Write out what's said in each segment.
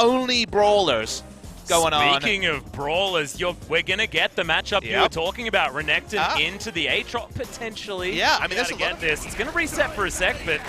only brawlers going on. Speaking of brawlers, we're going to get the matchup you were talking about. Renekton into the Aatrox potentially. Yeah, I mean, that's get this. It's going to reset for a sec, but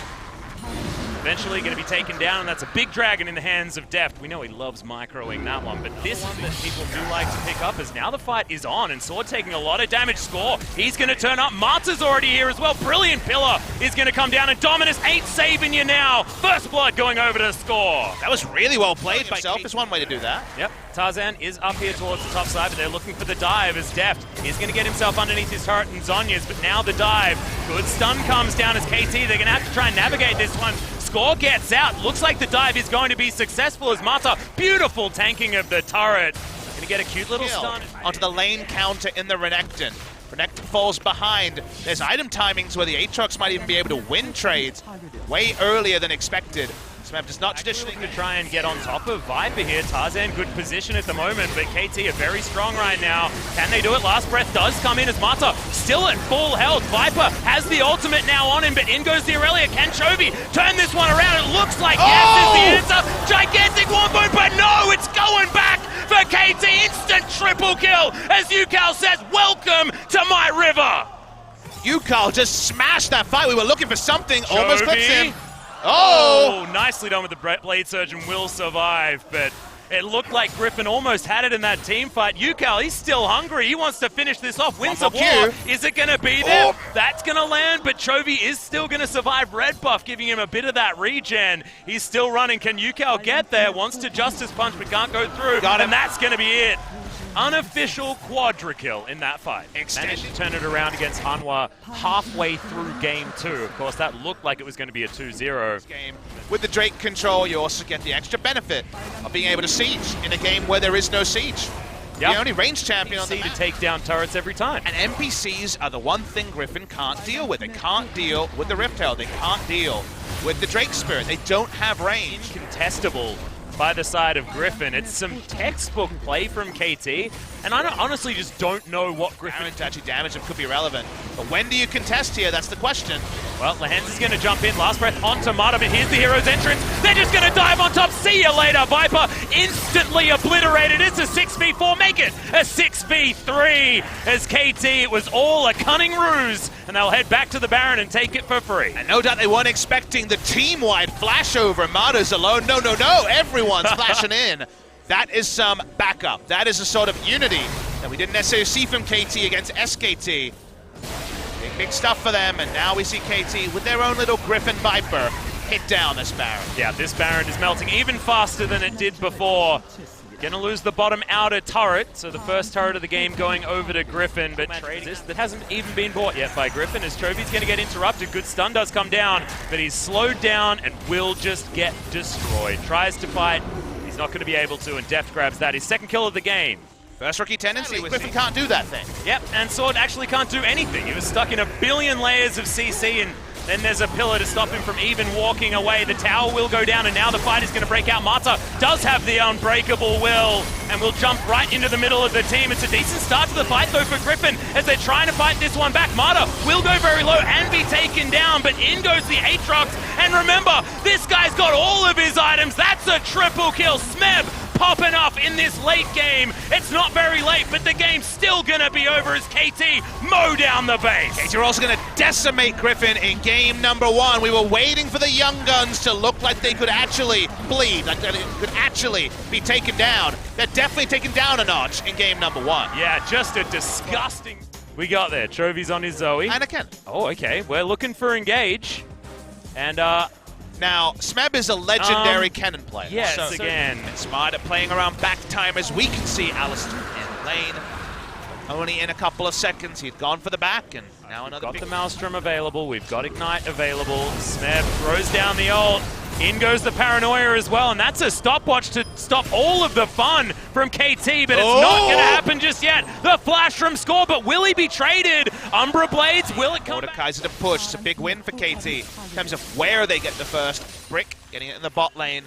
eventually going to be taken down, and that's a big dragon in the hands of Deft. We know he loves microing that one, but this one that people do like to pick up is now the fight is on, and Sword taking a lot of damage. Score, he's going to turn up. Marta's already here as well. Brilliant Pillar is going to come down, and Dominus ain't saving you now. First blood going over to Score. That was really well played by himself. Is one way to do that. Yep. Tarzan is up here towards the top side, but they're looking for the dive as Deft is going to get himself underneath his turret and Zhonya's, but now the dive. Good stun comes down as KT. They're going to have to try and navigate this one. Score gets out. Looks like the dive is going to be successful as Marta, beautiful tanking of the turret. Going to get a cute little stun. Onto the lane counter in the Renekton. Renekton falls behind. There's item timings where the Aatrox might even be able to win trades way earlier than expected. Smeb does not traditionally try and get on top of Viper here. Tarzan, good position at the moment, but KT are very strong right now. Can they do it? Last breath does come in as Marta still at full health. Viper has the ultimate now on him, but in goes the Aurelia. Can Chovy turn this one around? It looks like yes is the answer. Gigantic wombo, but no, it's going back for KT. Instant triple kill as Yukal says, welcome to my river. Yukal just smashed that fight. We were looking for something. Chovy. Almost clips him. Oh, nicely done with the Blade Surge, and will survive, but it looked like Griffin almost had it in that team fight. Yukal, he's still hungry. He wants to finish this off. Winds of War, is it going to be there? That's going to land, but Chovy is still going to survive. Red buff giving him a bit of that regen. He's still running. Can Yukal get there? Wants to Justice Punch, but can't go through. And that's going to be it. Unofficial quadra kill in that fight. Managed to turn it around against Hanwha halfway through game 2. Of course, that looked like it was going to be a 2-0. With the Drake control, you also get the extra benefit of being able to siege in a game where there is no siege. The only range champion on the map. To take down turrets every time. And NPCs are the one thing Griffin can't deal with. They can't deal with the Rift Herald. They can't deal with the Drake Spirit. They don't have range. Incontestable by the side of Griffin. It's some textbook play from KT, and I honestly just don't know what Griffin to actually damage him could be irrelevant. But when do you contest here? That's the question. Well, Lehens is going to jump in. Last breath onto Marta, but here's the hero's entrance. They're just going to dive on top. See you later. Viper instantly obliterated. It's a 6v4. Make it a 6v3 as KT. It was all a cunning ruse, and they'll head back to the Baron and take it for free. And no doubt they weren't expecting the team-wide flashover. Marta's alone. No, no, no. Everyone's flashing in. That is some backup. That is a sort of unity that we didn't necessarily see from KT against SKT. Big stuff for them, and now we see KT with their own little Griffin Viper hit down this Baron. Yeah, this Baron is melting even faster than it did before. Gonna lose the bottom outer turret, so the first turret of the game going over to Griffin, but that hasn't even been bought yet by Griffin as Chovy's gonna get interrupted. Good stun does come down, but he's slowed down and will just get destroyed. Tries to fight, he's not gonna be able to, and Deft grabs that. His second kill of the game. First rookie tendency, Griffin can't do that thing. Yep, and Sword actually can't do anything. He was stuck in a billion layers of CC, and then there's a pillar to stop him from even walking away. The tower will go down, and now the fight is going to break out. Marta does have the unbreakable will, and will jump right into the middle of the team. It's a decent start to the fight, though, for Griffin, as they're trying to fight this one back. Marta will go very low and be taken down, but in goes the Aatrox. And remember, this guy's got all of his items. That's a triple kill. Smeb popping off in this late game. It's not very late, but the game's still gonna be over as KT mow down the base. KT are also gonna decimate Griffin in game number 1. We were waiting for the young guns to look like they could actually bleed, like they could actually be taken down. They're definitely taken down a notch in game number 1. Yeah, just a disgusting. We got there. Chovy's on his Zoe. And again. Oh, okay. We're looking for engage. And now, Smeb is a legendary cannon player. Yes, so again. Smart at playing around back time, as we can see Alistair in lane. Only in a couple of seconds, he'd gone for the back, and now another Got the Maelstrom available, we've got Ignite available. Smeb throws down the ult. In goes the Paranoia as well, and that's a stopwatch to stop all of the fun from KT, but it's not going to happen just yet. The flash from Score, but will he be traded? Umbra Blades, will it come back? Mordekaiser to push. It's a big win for KT in terms of where they get the first. Brick getting it in the bot lane.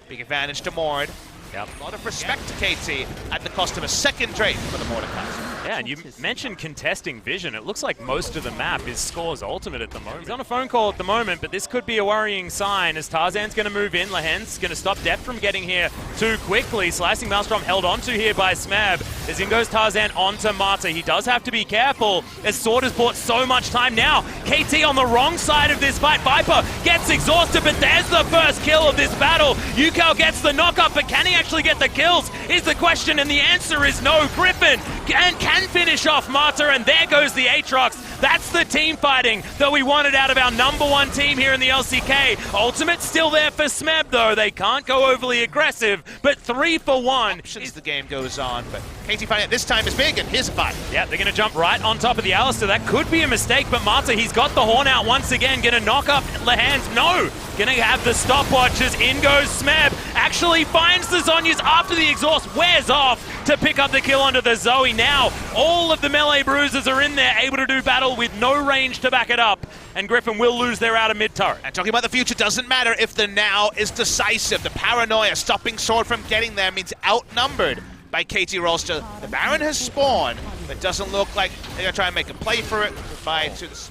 Big advantage to Mord. Yep. A lot of respect to KT at the cost of a second Drake for the Mordekaiser. Yeah, and you mentioned contesting vision. It looks like most of the map is Score's ultimate at the moment. He's on a phone call at the moment, but this could be a worrying sign as Tarzan's going to move in. Lahen's going to stop Deft from getting here too quickly. Slicing Maelstrom held onto here by Smeb. As in goes Tarzan onto Marta. He does have to be careful as Sword has bought so much time now. KT on the wrong side of this fight. Viper gets exhausted, but there's the first kill of this battle. Yukao gets the knock-up, but can he actually get the kills is the question, and the answer is no. Griffin can finish off Marta, and there goes the Aatrox. That's the team fighting that we wanted out of our #1 team here in the LCK. Ultimate's still there for Smeb, though. They can't go overly aggressive, but 3 for 1. Options the game goes on, but KT finding it this time is big, and here's a fight. Yeah, they're going to jump right on top of the Alistair. That could be a mistake, but Marta, he's got the horn out once again. Going to knock up Lahan's. No! Going to have the stopwatches. In goes Smeb. Actually finds the Zhonya's after the exhaust wears off to pick up the kill onto the Zoe. Now, all of the melee bruisers are in there, able to do battle with no range to back it up. And Griffin will lose their outer mid turret. And talking about the future, doesn't matter if the now is decisive. The paranoia stopping Sword from getting there means outnumbered by KT Rolster. The Baron has spawned, but doesn't look like they're going to try and make a play for it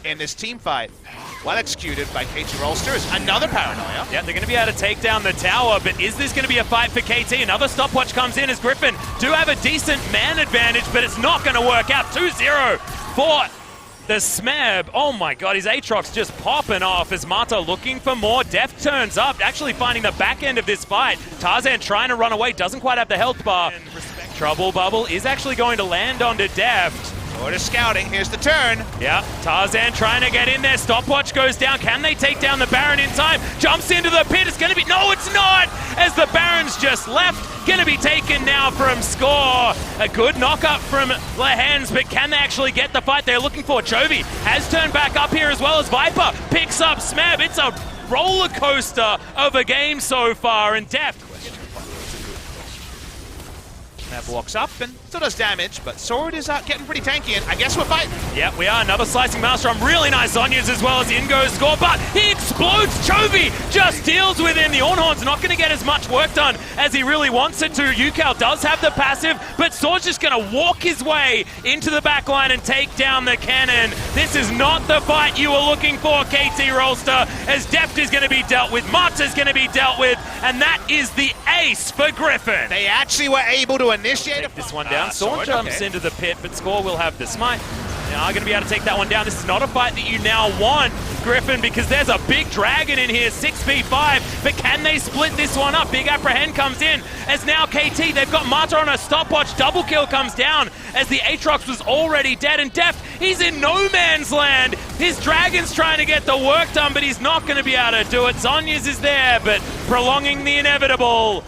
in this team fight. Well executed by KT Rolster is another paranoia. Yeah, they're going to be able to take down the tower, but is this going to be a fight for KT? Another stopwatch comes in as Griffin do have a decent man advantage, but it's not going to work out. 2-0 for the Smeb. Oh my god, his Aatrox just popping off as Marta looking for more. Deft turns up, actually finding the back end of this fight. Tarzan trying to run away, doesn't quite have the health bar. Trouble Bubble is actually going to land onto Deft. Sword is scouting, here's the turn. Yeah, Tarzan trying to get in there. Stopwatch goes down. Can they take down the Baron in time? Jumps into the pit. It's going to be... No, it's not! As the Baron's just left. Going to be taken now from Score. A good knock-up from Lahan's, but can they actually get the fight they're looking for? Chovy has turned back up here as well as Viper picks up Smeb. It's a roller coaster of a game so far, and Deft. Smeb walks up and still does damage, but Sword is getting pretty tanky, and I guess we're fighting. Yeah, we are. Another slicing Maelstrom. Really nice Zhonya's as well as in goes Score, but he explodes. Chovy just deals with him. The Ornhorn's not going to get as much work done as he really wants it to. Yukao does have the passive, but Sword's just going to walk his way into the back line and take down the cannon. This is not the fight you were looking for, KT Rolster, as Deft is going to be dealt with, Marta's going to be dealt with, and that is the ace for Griffin. They actually were able to initiate this one down. Sword jumps into the pit, but Score will have the smite. They are going to be able to take that one down. This is not a fight that you now want, Griffin, because there's a big dragon in here, 6v5, but can they split this one up? Big Apprehend comes in, as now KT, they've got Marta on a stopwatch, double kill comes down, as the Aatrox was already dead, and Deft, he's in no man's land. His dragon's trying to get the work done, but he's not going to be able to do it. Zhonya's is there, but prolonging the inevitable.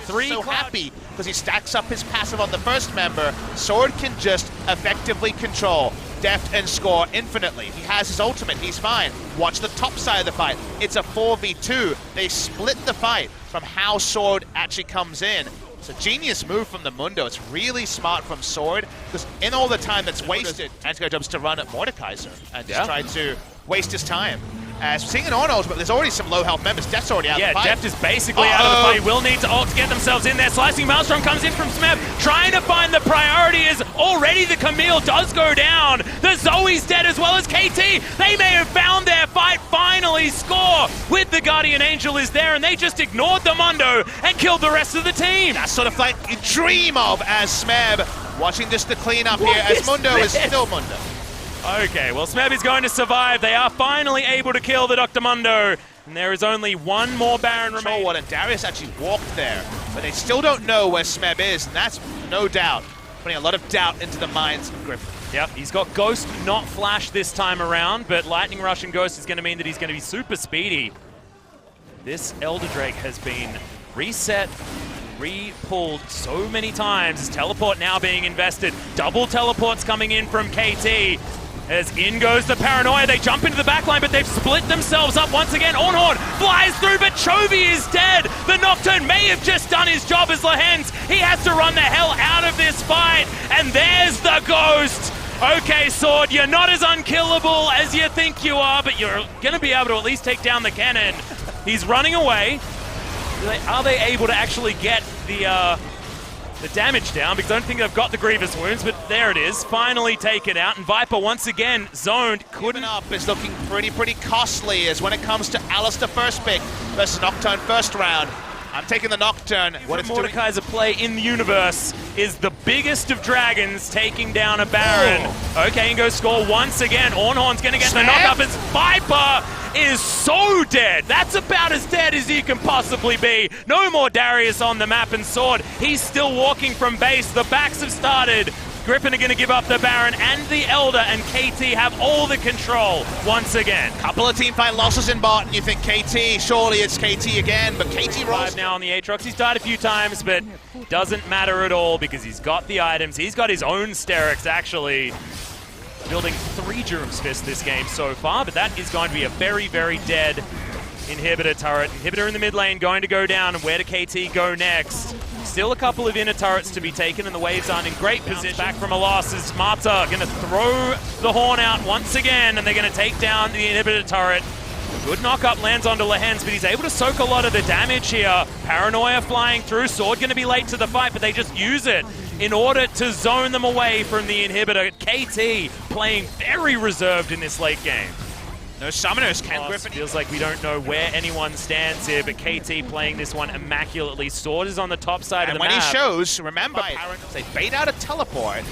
So happy because he stacks up his passive on the first member. Sword can just effectively control Deft and Score infinitely. He has his ultimate, he's fine. Watch the top side of the fight. It's a 4v2. They split the fight from how Sword actually comes in. It's a genius move from the Mundo. It's really smart from Sword because in all the time that's wasted, Antigo jumps to run at Mordekaiser and just try to waste his time. Seeing an on ult, but there's already some low health members. Deft's already out of the fight. Yeah, Deft is basically out of the fight. Will need to ult to get themselves in there. Slicing Maelstrom comes in from Smeb, trying to find the priority as already the Camille does go down. The Zoe's dead as well as KT. They may have found their fight. Finally, Score with the Guardian Angel is there, and they just ignored the Mundo and killed the rest of the team. That's sort of fight you dream of as Smeb watching just the cleanup here as Mundo is still Mundo. Okay, well, Smeb is going to survive. They are finally able to kill the Dr. Mundo. And there is only one more Baron remaining. And Darius actually walked there, but they still don't know where Smeb is, and that's no doubt putting a lot of doubt into the minds of Griffin. Yep, he's got Ghost, not Flash this time around, but Lightning Rush and Ghost is going to mean that he's going to be super speedy. This Elder Drake has been reset, re-pulled so many times. His teleport now being invested. Double teleports coming in from KT. As in goes the Paranoia, they jump into the backline, but they've split themselves up once again. Ornhorn flies through, but Chovy is dead. The Nocturne may have just done his job as Lahen's. He has to run the hell out of this fight, and there's the Ghost. Okay, Sword, you're not as unkillable as you think you are, but you're going to be able to at least take down the cannon. He's running away. Are they able to actually get the the damage down because I don't think they've got the Grievous wounds, but there it is, finally taken out. And Viper once again zoned, couldn't up is looking pretty costly as when it comes to Alistair first pick versus Nocturne first round. I'm taking the Nocturne. What it's Mordekaiser play in the universe is the biggest of dragons taking down a Baron. Oh. Okay, and go score once again. Ornhorn's gonna get the knock up as Viper is so dead. That's about as dead as he can possibly be. No more Darius on the map, and Sword, he's still walking from base. The backs have started. Griffin are going to give up the Baron and the Elder, and KT have all the control once again. Couple of team fight losses in bot, and you think KT, surely it's KT again, but KT rolls. Now on the Aatrox, he's died a few times, but doesn't matter at all because he's got the items. He's got his own Sterix, actually. Building 3 Durham's Fist this game so far, but that is going to be a very dead Inhibitor turret. Inhibitor in the mid lane going to go down, and where do KT go next? Still a couple of inner turrets to be taken, and the waves aren't in great position. Back from a loss is Marta going to throw the horn out once again, and they're going to take down the Inhibitor turret. Good knock-up lands onto Lehens, but he's able to soak a lot of the damage here. Paranoia flying through. Sword going to be late to the fight, but they just use it in order to zone them away from the Inhibitor. KT playing very reserved in this late game. No summoners, can Griffin. Feels like we don't know where anyone stands here, but KT playing this one immaculately. Sword is on the top side of the map. And when he shows, remember, they bait out a teleport.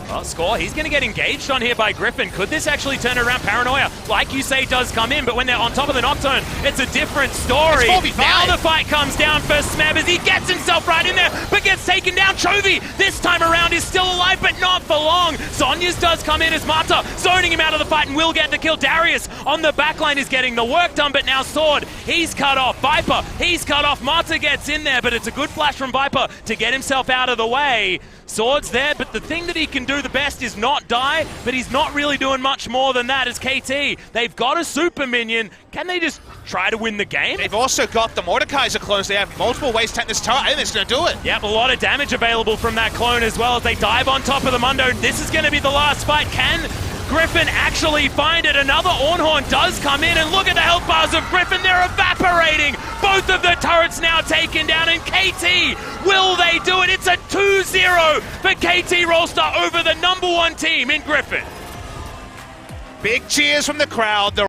Well, Score, he's going to get engaged on here by Griffin. Could this actually turn around? Paranoia, like you say, does come in, but when they're on top of the Nocturne, it's a different story. Now the fight comes down for Smeb as he gets himself right in there, but gets taken down. Chovy, this time around, is still alive, but not for long. Zhonya's does come in as Marta zoning him out of the fight and will get the kill. Darius on the backline is getting the work done, but now Sword, he's cut off. Viper, he's cut off. Marta gets in there, but it's a good flash from Viper to get himself out of the way. Sword's there, but the thing that he can do the best is not die, but he's not really doing much more than that as KT. They've got a super minion. Can they just try to win the game? They've also got the Mordekaiser clones. They have multiple ways to take this turret. I think it's going to do it. Yep, a lot of damage available from that clone as well as they dive on top of the Mundo. This is going to be the last fight. Can Griffin actually find it? Another Ornhorn does come in, and look at the health bars of Griffin. They're evaporating. Both of the turrets now taken down, and KT, will they do it? It's a 2-0 for KT Rolster over the #1 team in Griffin. Big cheers from the crowd.